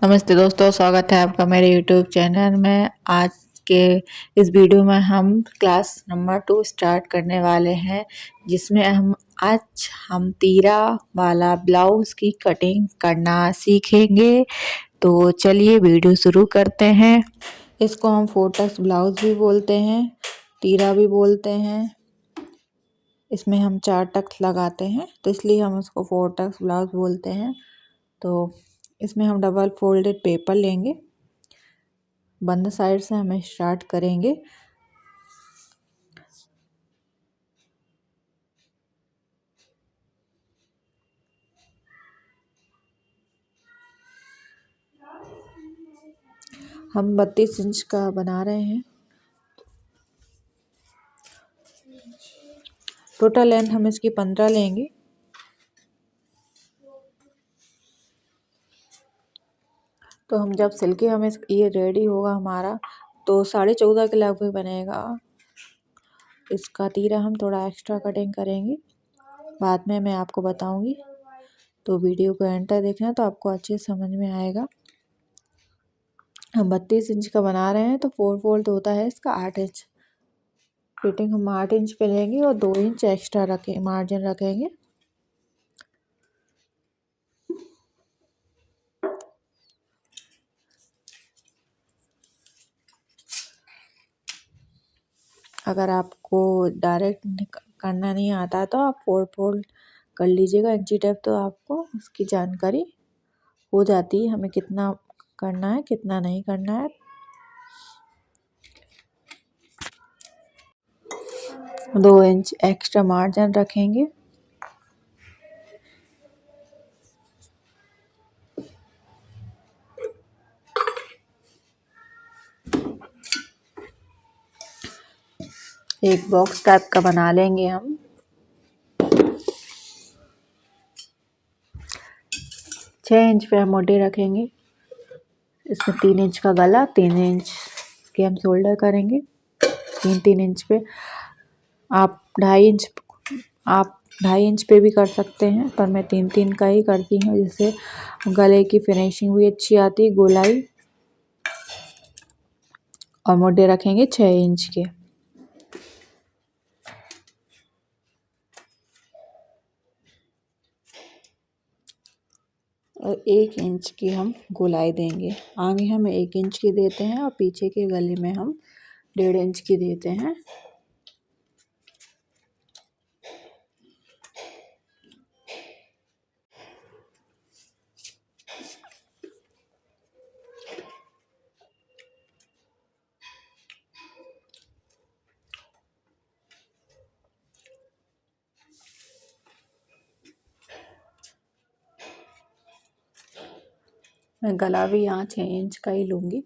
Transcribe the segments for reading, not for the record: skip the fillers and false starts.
नमस्ते दोस्तों, स्वागत है आपका मेरे यूट्यूब चैनल में। आज के इस वीडियो में हम क्लास नंबर 2 स्टार्ट करने वाले हैं, जिसमें हम तीरा वाला ब्लाउज की कटिंग करना सीखेंगे। तो चलिए वीडियो शुरू करते हैं। इसको हम फोटक्स ब्लाउज भी बोलते हैं, तीरा भी बोलते हैं। इसमें हम 4 टक्स लगाते हैं, तो इसलिए हम इसको फोटक्स ब्लाउज बोलते हैं। तो इसमें हम डबल फोल्डेड पेपर लेंगे। बंद साइड से हमें स्टार्ट करेंगे। हम 32 इंच का बना रहे हैं। टोटल लेंथ हम इसकी 15 लेंगे। तो हम जब सिल के ये रेडी होगा हमारा, तो 14.5 के लगभग बनेगा। इसका तीरा हम थोड़ा एक्स्ट्रा कटिंग करेंगे, बाद में मैं आपको बताऊंगी। तो वीडियो को एंड तक देखना, तो आपको अच्छे समझ में आएगा। हम 32 इंच का बना रहे हैं, तो 4 फोल्ड होता है इसका 8 इंच। फिटिंग हम 8 इंच पे लेंगे और 2 इंच एक्स्ट्रा मार्जिन रखेंगे। अगर आपको डायरेक्ट करना नहीं आता तो आप 4 फोल्ड कर लीजिएगा इंची टेप, तो आपको उसकी जानकारी हो जाती है हमें कितना करना है कितना नहीं करना है। 2 इंच एक्स्ट्रा मार्जिन रखेंगे। एक बॉक्स टाइप का बना लेंगे हम। 6 इंच पे हम मोटे रखेंगे। इसमें 3 इंच का गला, 3 इंच के हम शोल्डर करेंगे। 3 इंच पे आप 2.5 इंच पे भी कर सकते हैं, पर मैं 3 का ही करती हूँ, जिससे गले की फिनिशिंग भी अच्छी आती है, गोलाई। और मोटे रखेंगे 6 इंच के। और 1 इंच की हम गोलाई देंगे। आगे हम 1 इंच की देते हैं और पीछे के गले में हम 1.5 इंच की देते हैं। मैं गला भी यहाँ 6 इंच का ही लूँगी।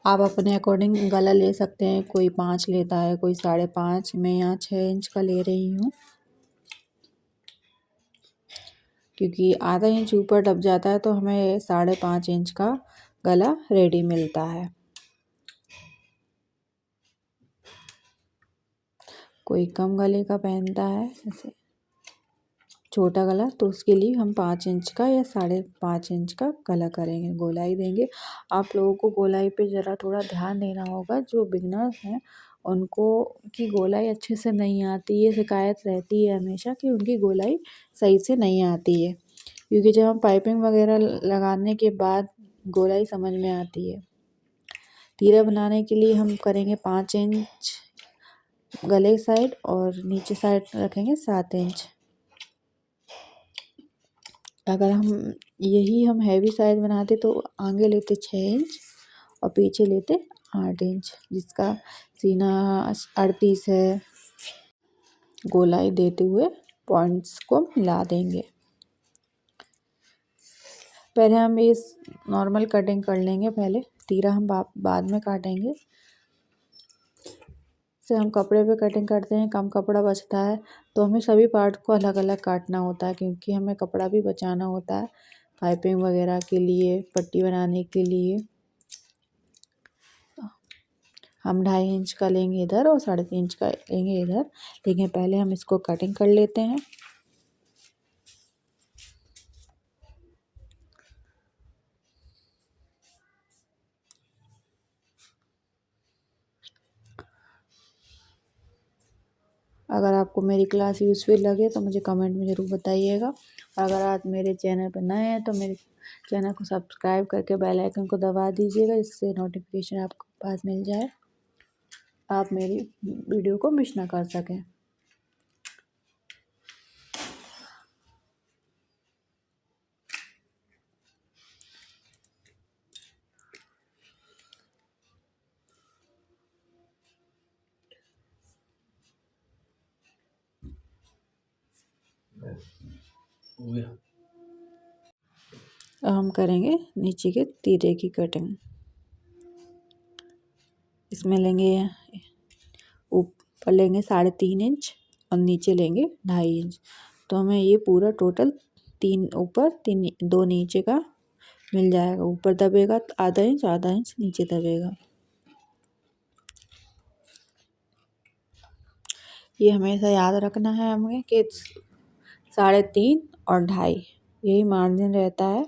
आप अपने अकॉर्डिंग गला ले सकते हैं, कोई 5 लेता है, कोई 5.5। मैं यहाँ 6 इंच का ले रही हूँ, क्योंकि आधा इंच ऊपर दब जाता है तो हमें 5.5 इंच का गला रेडी मिलता है। कोई कम गले का पहनता है, जैसे छोटा गला, तो उसके लिए हम 5 इंच का या 5.5 इंच का गला करेंगे, गोलाई देंगे। आप लोगों को गोलाई पे ज़रा थोड़ा ध्यान देना होगा। जो बिगनर्स हैं उनको की गोलाई अच्छे से नहीं आती है, शिकायत रहती है हमेशा कि उनकी गोलाई सही से नहीं आती है, क्योंकि जब हम पाइपिंग वगैरह लगाने के बाद गोलाई समझ में आती है। तीरा बनाने के लिए हम करेंगे 5 इंच गले साइड और नीचे साइड रखेंगे 7 इंच। अगर हम हैवी साइज बनाते तो आगे लेते 6 इंच और पीछे लेते 8 इंच, जिसका सीना 38 है। गोलाई देते हुए पॉइंट्स को मिला देंगे। पहले हम इस नॉर्मल कटिंग कर लेंगे, पहले तीरा हम बाद में काटेंगे। से हम कपड़े पे कटिंग करते हैं, कम कपड़ा बचता है तो हमें सभी पार्ट को अलग अलग काटना होता है, क्योंकि हमें कपड़ा भी बचाना होता है पाइपिंग वगैरह के लिए, पट्टी बनाने के लिए। हम 2.5 इंच का लेंगे इधर और 3.5 इंच का लेंगे इधर, लेकिन पहले हम इसको कटिंग कर लेते हैं। अगर आपको मेरी क्लास यूज़फुल लगे तो मुझे कमेंट में ज़रूर बताइएगा। अगर आप मेरे चैनल पर नए हैं तो मेरे चैनल को सब्सक्राइब करके बेल आइकन को दबा दीजिएगा, इससे नोटिफिकेशन आपको पास मिल जाए, आप मेरी वीडियो को मिस ना कर सकें। अब हम करेंगे नीचे के तीरे की कटिंग। इसमें लेंगे, ऊपर लेंगे 3.5 इंच और नीचे लेंगे 2.5 इंच। तो हमें ये पूरा टोटल 3 ऊपर 3 2 नीचे का मिल जाएगा। ऊपर दबेगा आधा इंच नीचे दबेगा। ये हमेशा याद रखना है हमें कि 3.5 और 2.5 यही मार्जिन रहता है।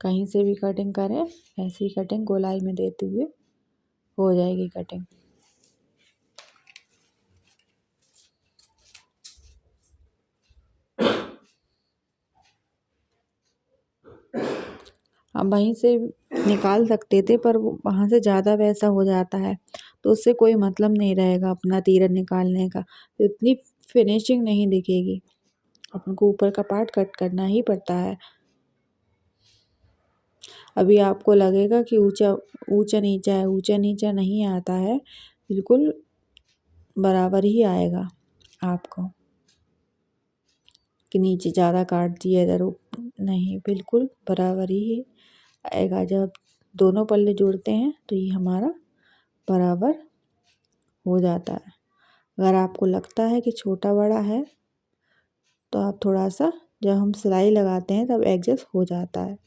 कहीं से भी कटिंग करें, ऐसी कटिंग गोलाई में देते हुए हो जाएगी कटिंग। हम वहीं से निकाल सकते थे पर वहाँ से ज़्यादा वैसा हो जाता है तो उससे कोई मतलब नहीं रहेगा अपना तीरा निकालने का, इतनी फिनिशिंग नहीं दिखेगी। अपन को ऊपर का पार्ट कट करना ही पड़ता है। अभी आपको लगेगा कि ऊंचा नीचा है, ऊंचा नीचा नहीं आता है, बिल्कुल बराबर ही आएगा आपको, कि नीचे ज़्यादा काट दिया इधर नहीं, बिल्कुल बराबर ही आएगा। जब दोनों पल्ले जोड़ते हैं तो ये हमारा बराबर हो जाता है। अगर आपको लगता है कि छोटा बड़ा है तो आप थोड़ा सा, जब हम सिलाई लगाते हैं तब एडजस्ट हो जाता है।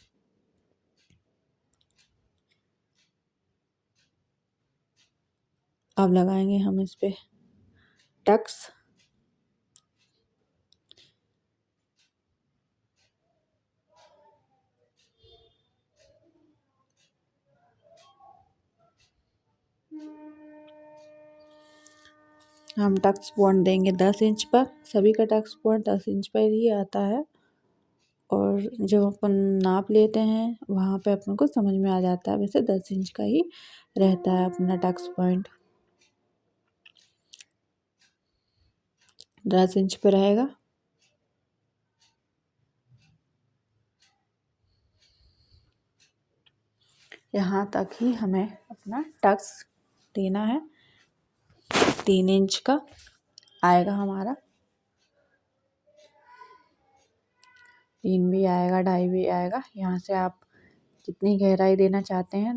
अब लगाएंगे हम इस पे टक्स। हम टक्स पॉइंट देंगे 10 इंच पर। सभी का टक्स पॉइंट 10 इंच पर ही आता है और जब अपन नाप लेते हैं वहाँ पे अपन को समझ में आ जाता है। वैसे 10 इंच का ही रहता है अपना टक्स पॉइंट, 10 इंच पे रहेगा। यहाँ तक ही हमें अपना टक्स देना है। 3 इंच का आएगा हमारा, 3 भी आएगा, 2.5 भी आएगा। यहाँ से आप जितनी गहराई देना चाहते हैं,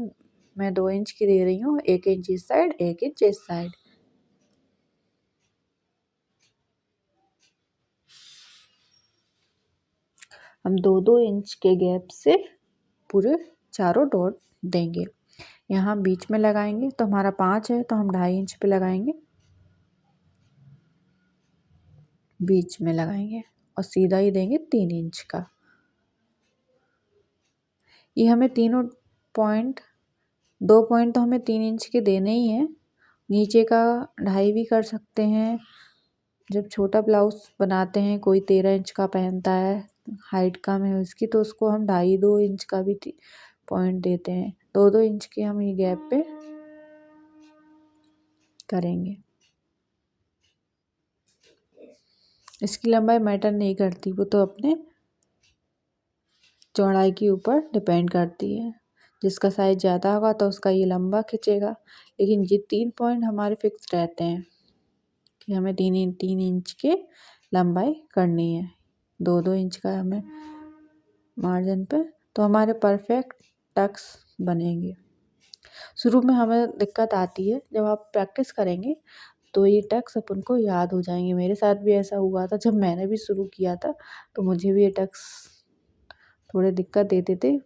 मैं 2 इंच की दे रही हूँ, 1 इंच इस साइड 1 इंच इस साइड। हम 2-2 इंच के गैप से पूरे चारों डॉट देंगे। यहाँ बीच में लगाएंगे तो हमारा 5 है तो हम 2.5 इंच पे लगाएंगे, बीच में लगाएंगे और सीधा ही देंगे 3 इंच का। ये हमें तीनों पॉइंट, 2 पॉइंट तो हमें 3 इंच के देने ही हैं। नीचे का 2.5 भी कर सकते हैं। जब छोटा ब्लाउज बनाते हैं, कोई 13 इंच का पहनता है, हाइट कम है उसकी, तो उसको हम 2.5-2 इंच का भी पॉइंट देते हैं। 2-2 इंच के हम ये गैप पे करेंगे। इसकी लंबाई मैटर नहीं करती, वो तो अपने चौड़ाई के ऊपर डिपेंड करती है। जिसका साइज ज़्यादा होगा तो उसका ये लंबा खिंचेगा, लेकिन ये 3 पॉइंट हमारे फिक्स रहते हैं कि हमें 3 इंच के लंबाई करनी है, 2-2 इंच का हमें मार्जिन पे, तो हमारे परफेक्ट टक्स बनेंगे। शुरू में हमें दिक्कत आती है, जब आप प्रैक्टिस करेंगे तो ये टक्स अपन को याद हो जाएंगे। मेरे साथ भी ऐसा हुआ था, जब मैंने भी शुरू किया था तो मुझे भी ये टक्स थोड़े दिक्कत देते थे,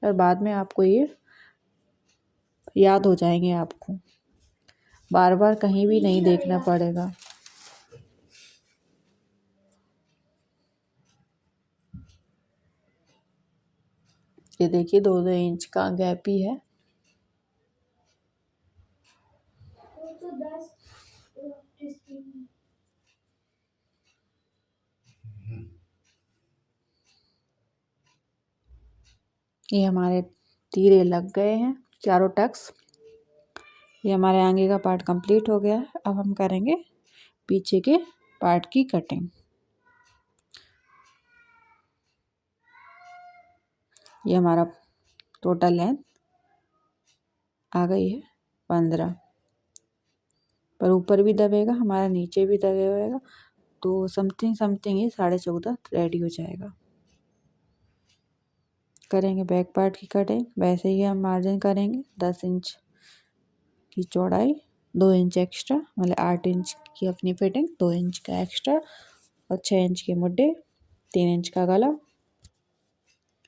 और बाद में आपको ये याद हो जाएंगे। आपको बार बार कहीं भी नहीं देखना पड़ेगा। ये देखिए 2-2 इंच का गैप ही है। ये हमारे तीरे लग गए हैं चारों टक्स। ये हमारे आगे का पार्ट कंप्लीट हो गया है। अब हम करेंगे पीछे के पार्ट की कटिंग। ये हमारा टोटल लेंथ आ गई है 15, पर ऊपर भी दबेगा हमारा, नीचे भी दबेगा, तो समथिंग ये 14.5 रेडी हो जाएगा। करेंगे बैक पार्ट की कटिंग। वैसे ही हम मार्जिन करेंगे 10 इंच की चौड़ाई, 2 इंच एक्स्ट्रा, मतलब 8 इंच की अपनी फिटिंग, 2 इंच का एक्स्ट्रा और 6 इंच के मुड्ढे, 3 इंच का गला।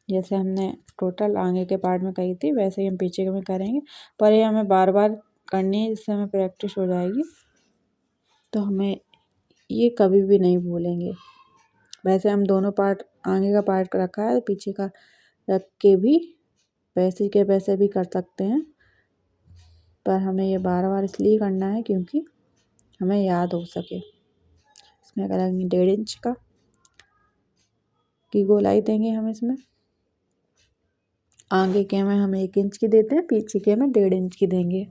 जैसे हमने टोटल आगे के पार्ट में कही थी वैसे ही हम पीछे में करेंगे, पर ये हमें बार बार करनी है, जिससे हमें प्रैक्टिस हो जाएगी, तो हमें ये कभी भी नहीं भूलेंगे। वैसे हम दोनों पार्ट, आगे का पार्ट रखा है, पीछे का रख के भी वैसे के वैसे भी कर सकते हैं, पर हमें ये बार बार इसलिए करना है क्योंकि हमें याद हो सके। इसमें करेंगे 1.5 इंच का की गोलाई देंगे हम इसमें। आगे के में हम 1 इंच की देते हैं, पीछे के में 1.5 इंच की देंगे।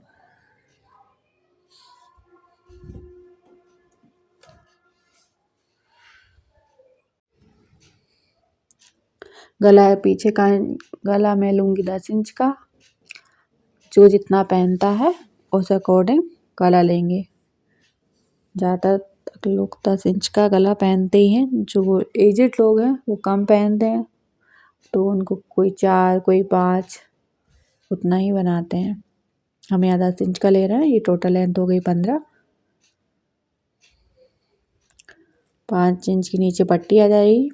गला है पीछे का, गला मैं लूँगी 10 इंच का। जो जितना पहनता है उस अकॉर्डिंग गला लेंगे। ज़्यादातर लोग 10 इंच का गला पहनते ही हैं। जो एजेड लोग हैं वो कम पहनते हैं, तो उनको कोई 4 कोई 5 उतना ही बनाते हैं। हम यहाँ 10 इंच का ले रहे हैं। ये टोटल लेंथ हो गई 15। 5 इंच की नीचे पट्टी आ जाएगी।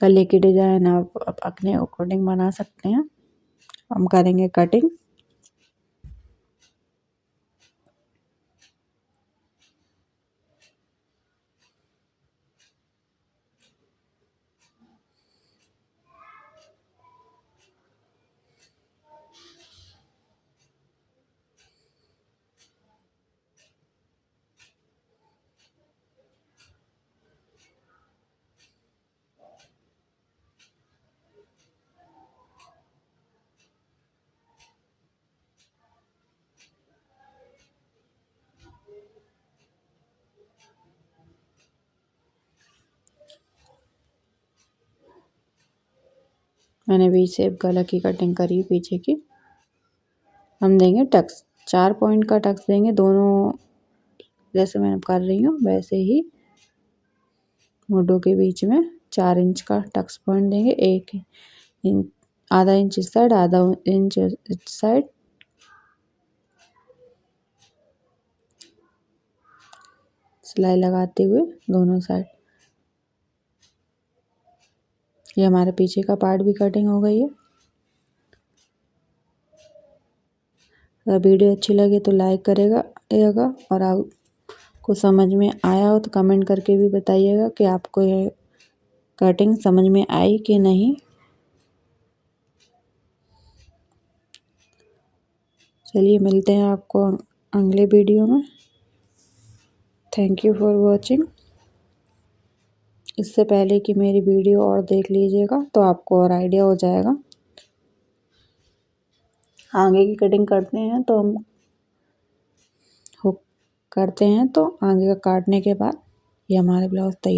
गले की डिजाइन आप अपने अकॉर्डिंग बना सकते हैं। हम करेंगे कटिंग। मैंने वी शेप गला की कटिंग करी पीछे की। हम देंगे टक्स, 4 पॉइंट का टक्स देंगे दोनों, जैसे मैं कर रही हूँ वैसे ही मोढों के बीच में 4 इंच का टक्स पॉइंट देंगे। 1 इंच, आधा इंच इस साइड, आधा इंच इस साइड। सिलाई लगाते हुए दोनों साइड। ये हमारे पीछे का पार्ट भी कटिंग हो गई है। अगर वीडियो अच्छी लगे तो लाइक करेगा और आपको समझ में आया हो तो कमेंट करके भी बताइएगा कि आपको ये कटिंग समझ में आई कि नहीं। चलिए मिलते हैं आपको अगले वीडियो में। Thank you for watching. इससे पहले कि मेरी वीडियो और देख लीजिएगा तो आपको और आइडिया हो जाएगा। आगे की कटिंग करते हैं तो हम हुक करते हैं, तो आगे का काटने के बाद ये हमारे ब्लाउज तैयार।